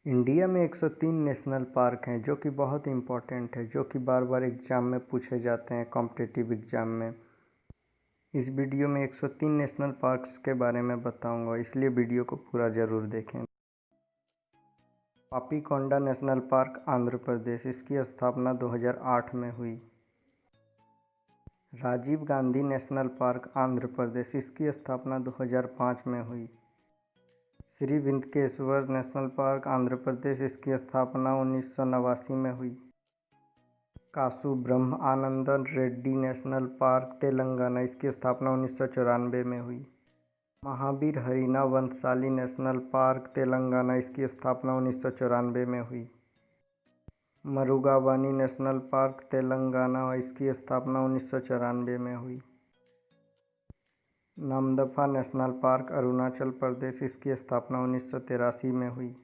India में 103 national park हैं जो कि बहुत इम्पोर्टेंट है, जो कि बार बार एग्ज़ाम में पूछे जाते हैं कॉम्पिटिटिव एग्ज़ाम में। इस वीडियो में 103 नेशनल पार्क्स के बारे में बताऊंगा, इसलिए वीडियो को पूरा ज़रूर देखें। पापीकोंडा नेशनल पार्क आंध्र प्रदेश, इसकी स्थापना 2008 में हुई। राजीव गांधी नेशनल पार्क आंध्र प्रदेश, इसकी स्थापना 2005 में हुई। श्री वेंकटेश्वर नेशनल पार्क आंध्र प्रदेश, इसकी स्थापना 1989 में हुई। कासु ब्रह्म आनंद रेड्डी नेशनल पार्क तेलंगाना, इसकी स्थापना 1994 में हुई। महावीर हरिना वंशशाली नेशनल पार्क तेलंगाना, इसकी स्थापना 1994 में हुई। मरुगावानी नेशनल पार्क तेलंगाना, इसकी स्थापना 1994 में हुई। नामदफा नेशनल पार्क अरुणाचल प्रदेश, इसकी स्थापना 1983 में हुई।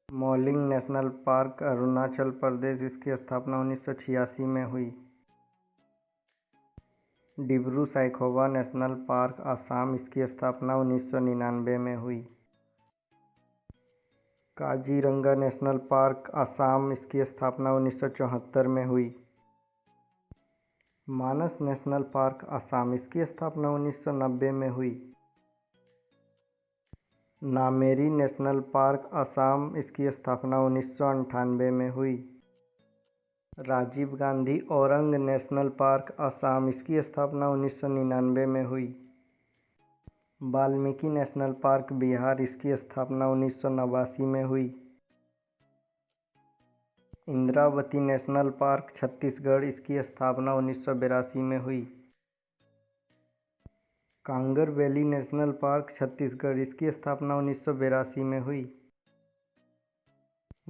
मौलिंग नेशनल पार्क अरुणाचल प्रदेश, इसकी स्थापना 1986 में हुई। डिब्रू सैखोवा नेशनल पार्क असम, इसकी स्थापना 1999 में हुई। काजीरंगा नेशनल पार्क असम, इसकी स्थापना 1974 में हुई। मानस नेशनल पार्क असम, इसकी स्थापना 1990 में हुई। नामेरी नेशनल पार्क असम, इसकी स्थापना 1998 में हुई। राजीव गांधी औरंग नेशनल पार्क असम, इसकी स्थापना 1999 में हुई। वाल्मीकि नेशनल पार्क बिहार, इसकी स्थापना 1989 में हुई। इंद्रावती नेशनल पार्क छत्तीसगढ़, इसकी स्थापना 1982 में हुई। Kanger valley national park Chhattisgarh, इसकी स्थापना 1982 में हुई।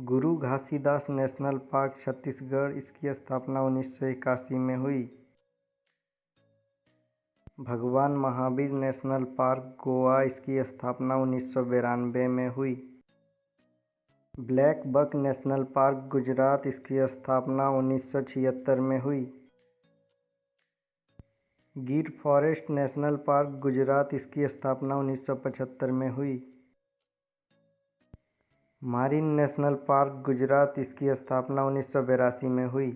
गुरु घासीदास नेशनल पार्क छत्तीसगढ़, इसकी स्थापना 1981 में हुई। भगवान महावीर नेशनल पार्क गोवा, इसकी स्थापना 1992 में हुई। Blackbuck National Park Gujarat, इसकी स्थापना 1976 में हुई। गिर फॉरेस्ट नेशनल पार्क गुजरात, इसकी स्थापना 1975 में हुई। मारिन नेशनल पार्क गुजरात, इसकी स्थापना 1982 में हुई।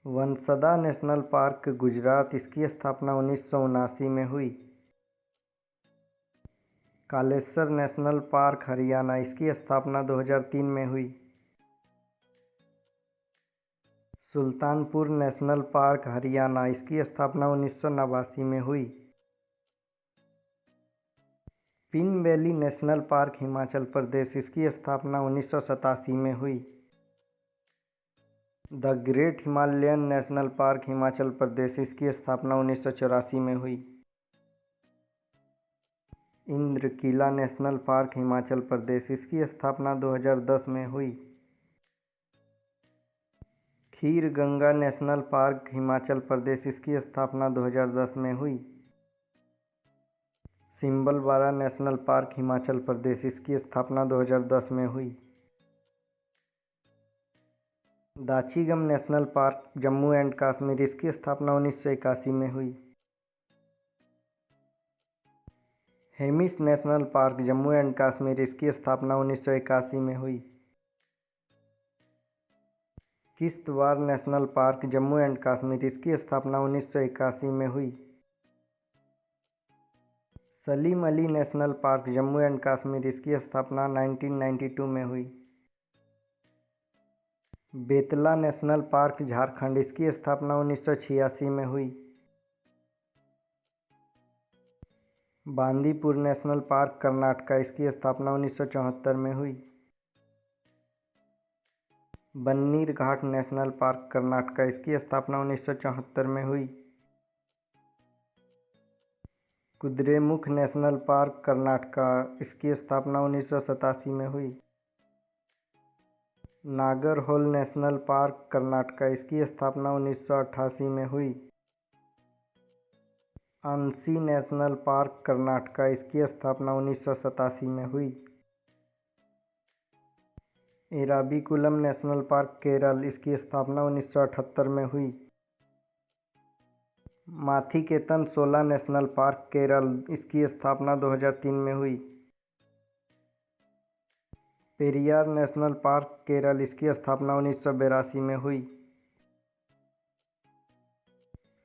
वंसदा नेशनल पार्क गुजरात, इसकी स्थापना 1979 में हुई। कालेश्वर नेशनल पार्क हरियाणा, इसकी स्थापना 2003 में हुई। सुल्तानपुर नेशनल पार्क हरियाणा, इसकी स्थापना 1989 में हुई। Pin valley national park Himachal Pradesh, इसकी स्थापना 1987 में हुई। The great Himalayan national park Himachal Pradesh, इसकी स्थापना 1984 में हुई। इंद्रकीला नेशनल पार्क हिमाचल प्रदेश, इसकी स्थापना 2010 में हुई। खीर गंगा नेशनल पार्क हिमाचल प्रदेश, इसकी स्थापना 2010 में हुई। सिंबलवाड़ा नेशनल पार्क हिमाचल प्रदेश, इसकी स्थापना 2010 में हुई। Dachigam national park Jammu and Kashmir, इसकी स्थापना 1981 में हुई। Hemis national park Jammu and Kashmir, इसकी स्थापना 1981 में हुई। Kishtwar national park Jammu and Kashmir, इसकी स्थापना 1981 में हुई। Salim Ali national park Jammu and Kashmir, इसकी स्थापना 1992 में हुई। बेतला नेशनल पार्क झारखंड, इसकी स्थापना 1986 में हुई। बांदीपुर नेशनल पार्क कर्नाटका, इसकी स्थापना 1974 में हुई। बन्नीर घाट नेशनल पार्क कर्नाटका, इसकी स्थापना 1974 में हुई। कुद्रेमुख नेशनल पार्क कर्नाटका, इसकी स्थापना 1987 में हुई। नागरहोल नेशनल पार्क कर्नाटका, इसकी स्थापना 1988 में हुई। अंशी नेशनल पार्क कर्नाटका, इसकी स्थापना 1987 में हुई। एराविकुलम नेशनल पार्क केरल, इसकी स्थापना 1978 में हुई। माथीकेतन शोला नेशनल पार्क केरल, इसकी स्थापना 2003 में हुई। पेरियार नेशनल पार्क केरल, इसकी स्थापना 1982 में हुई।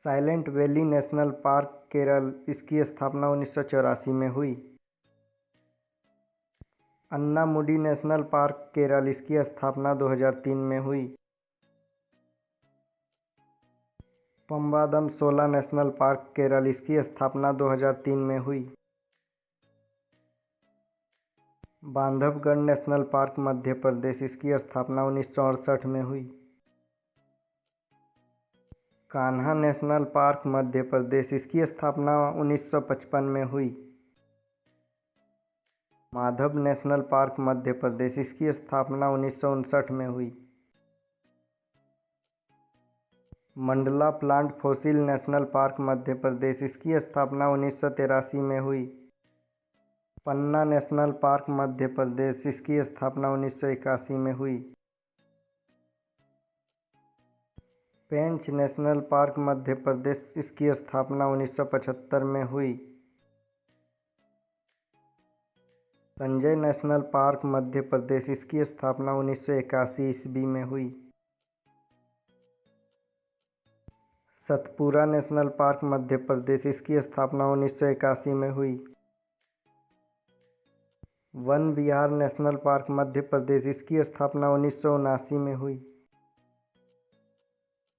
Silent valley national park Kerala, इसकी स्थापना 1984 में हुई। अन्नामुडी नेशनल पार्क केरल, इसकी स्थापना 2003 में हुई। पम्बादम शोला नेशनल पार्क केरल, इसकी स्थापना 2003 में हुई। बांधवगढ़ नेशनल पार्क मध्य प्रदेश, इसकी स्थापना 1968 में हुई। कान्हा नेशनल पार्क मध्य प्रदेश, इसकी स्थापना 1955 में हुई। माधव नेशनल पार्क मध्य प्रदेश, इसकी स्थापना 1959 में हुई। Mandla plant fossil national park Madhya Pradesh, इसकी स्थापना 1983 में हुई। पन्ना नेशनल पार्क मध्य प्रदेश, इसकी स्थापना 1981 में हुई। पेंच नेशनल पार्क मध्य प्रदेश, इसकी स्थापना 1975 में हुई। संजय नेशनल पार्क मध्य प्रदेश, इसकी स्थापना 1981 ईस्वी में हुई। सतपुरा नेशनल पार्क मध्य प्रदेश, इसकी स्थापना 1981 में हुई। वन विहार नेशनल पार्क मध्य प्रदेश, इसकी स्थापना 1979 में हुई।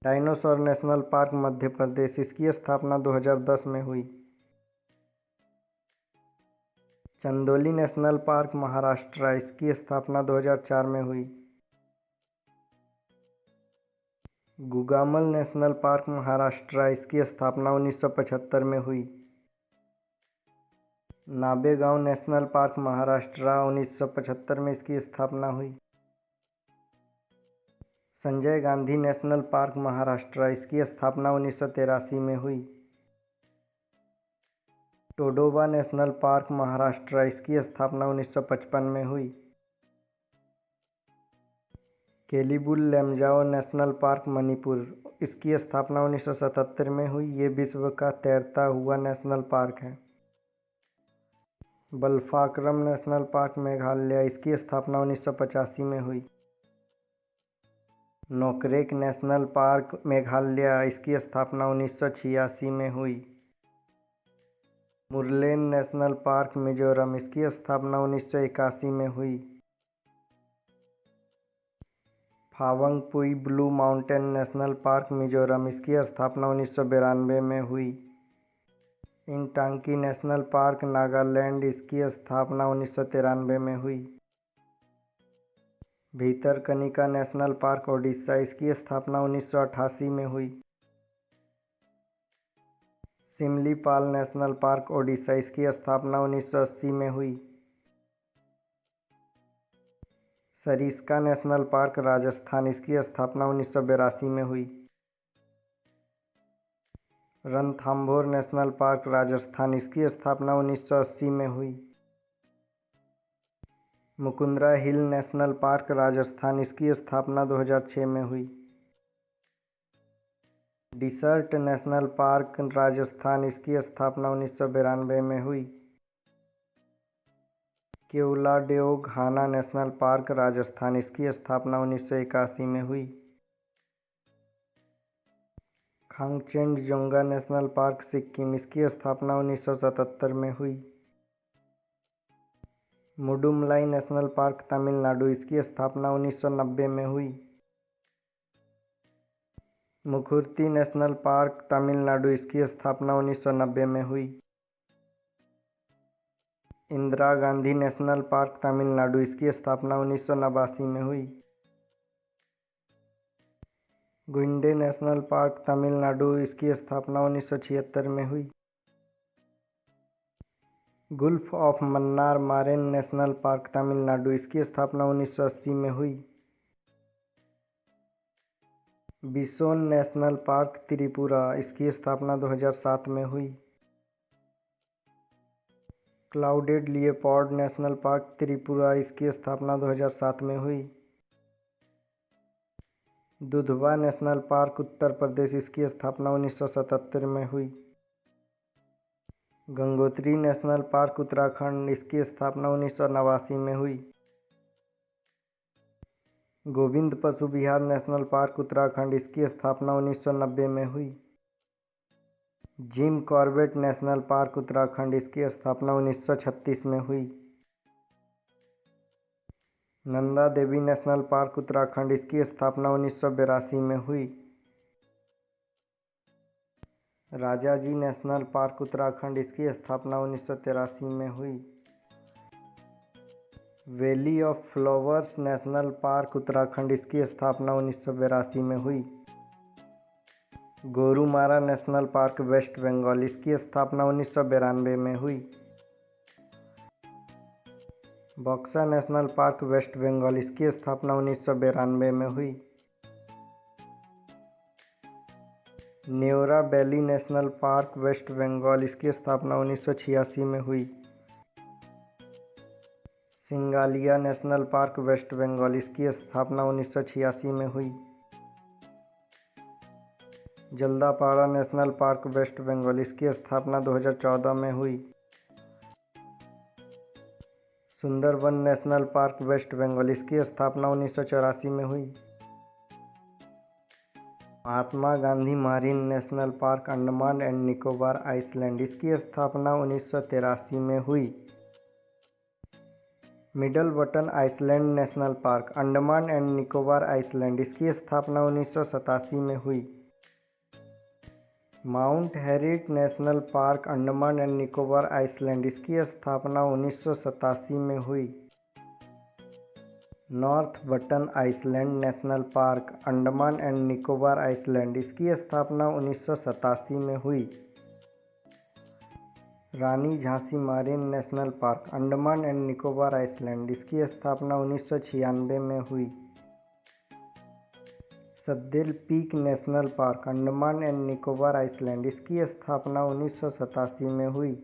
Dinosaur national park Madhya Pradesh, इसकी स्थापना 2010 में हुई। चंदोली नेशनल पार्क महाराष्ट्र, इसकी स्थापना 2004 में हुई। गुगामल नेशनल पार्क महाराष्ट्र, इसकी स्थापना 1975 में हुई। नाबेगांव नेशनल पार्क महाराष्ट्र, 1975 में इसकी स्थापना हुई। संजय गांधी नेशनल पार्क महाराष्ट्र, इसकी स्थापना 1983 में हुई। टोडोबा नेशनल पार्क महाराष्ट्र, इसकी स्थापना 1955 में हुई। केलीबुल लेमजाओ नेशनल पार्क मणिपुर, इसकी स्थापना 1977 में हुई। ये विश्व का तैरता हुआ नेशनल पार्क है। बल्फाक्रम नेशनल पार्क मेघालय, इसकी स्थापना 1985 में हुई। नोकरेक नेशनल पार्क मेघालय, इसकी स्थापना 1986 में हुई। मुरलेन नेशनल पार्क मिजोरम, इसकी स्थापना 1981 में हुई। Phawngpui blue mountain national park Mizoram, इसकी स्थापना 1992 में हुई। इंटांकी नेशनल पार्क नागालैंड, इसकी स्थापना 1993 में हुई। भीतरकनिका नेशनल पार्क ओडिशा, इसकी स्थापना 1988 में हुई। सिमलीपाल नेशनल पार्क ओडिशा, इसकी स्थापना 1980 में हुई। सरिस्का नेशनल पार्क राजस्थान, इसकी स्थापना 1982 में हुई। रणथंभौर नेशनल पार्क राजस्थान, इसकी स्थापना 1980 में हुई। मुकुंदरा हिल नेशनल पार्क राजस्थान, इसकी स्थापना 2006 में हुई। डिसर्ट नेशनल पार्क राजस्थान, इसकी स्थापना 1992 में हुई। केवलादेव घाना नेशनल पार्क राजस्थान, इसकी स्थापना 1981 में हुई। खांगचेंडजोंगा नेशनल पार्क सिक्किम, इसकी स्थापना 1977 में हुई। मुडुमलाई नेशनल पार्क तमिलनाडु, इसकी स्थापना 1990 में हुई। मुकुर्ती नेशनल पार्क तमिलनाडु, इसकी स्थापना 1990 में हुई। इंदिरा गांधी नेशनल पार्क तमिलनाडु, इसकी स्थापना 1989 में हुई। गुंडे नेशनल पार्क तमिलनाडु, इसकी स्थापना 1976 में हुई। Gulf of Mannar marine national park Tamil Nadu, इसकी स्थापना 1980 में हुई। बिसोन नेशनल पार्क त्रिपुरा, इसकी स्थापना 2007 में हुई। Clouded leopard national park Tripura, इसकी स्थापना 2007 में हुई। दुधवा नेशनल पार्क उत्तर प्रदेश, इसकी स्थापना 1977 में हुई। गंगोत्री नेशनल पार्क उत्तराखंड, इसकी स्थापना 1989 में हुई। गोविंद पशु विहार नेशनल पार्क उत्तराखंड, इसकी स्थापना 1990 में हुई। Jim Corbett national Park Uttarakhand, इसकी स्थापना 1936 में हुई। नंदा देवी नेशनल पार्क उत्तराखंड, इसकी स्थापना 1982 में हुई। राजाजी नेशनल पार्क उत्तराखंड, इसकी स्थापना 1983 में हुई। Valley of Flowers National Park Uttarakhand, इसकी स्थापना 1982 में हुई। Gorumara National park waste Bengal, इसकी स्थापना 1992 में हुई। बक्सा नेशनल पार्क वेस्ट बंगाल, इसकी स्थापना 1992 में हुई। Neora valley national park waste Bengal, इसकी स्थापना 1986 में हुई। Singalila national park waste Bengal, इसकी स्थापना 1986 में हुई। Jaldapara national park waste Bengal, इसकी स्थापना 2014 में हुई। Sundarban national park waste Bengal, इसकी स्थापना 1984 में हुई। Mahatma Gandhi marine national park Andaman and Nicobar island, इसकी स्थापना 1983 में हुई। Middle button island national park Andaman and Nicobar island, इसकी स्थापना 1987 में हुई। Mount Harriet national park Andaman and Nicobar island, इसकी स्थापना 1987 में हुई। North button island national park Andaman and Nicobar island, इसकी स्थापना 1987 में हुई। Rani Jhansi marine national park Andaman and Nicobar island, इसकी स्थापना 1996 में हुई। Saddle peak national park Andaman and Nicobar island, इसकी स्थापना 1987 में हुई।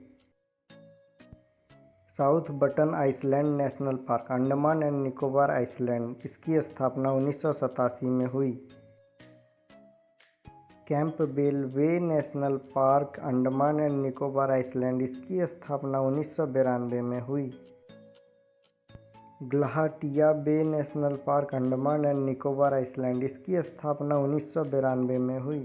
South button island national park Andaman and Nicobar island, इसकी स्थापना 1987 में हुई। Campbell bay national park Andaman and Nicobar island, इसकी स्थापना 1992 में हुई। Galathea bay national park Andaman and Nicobar island, इसकी स्थापना 1992 में हुई।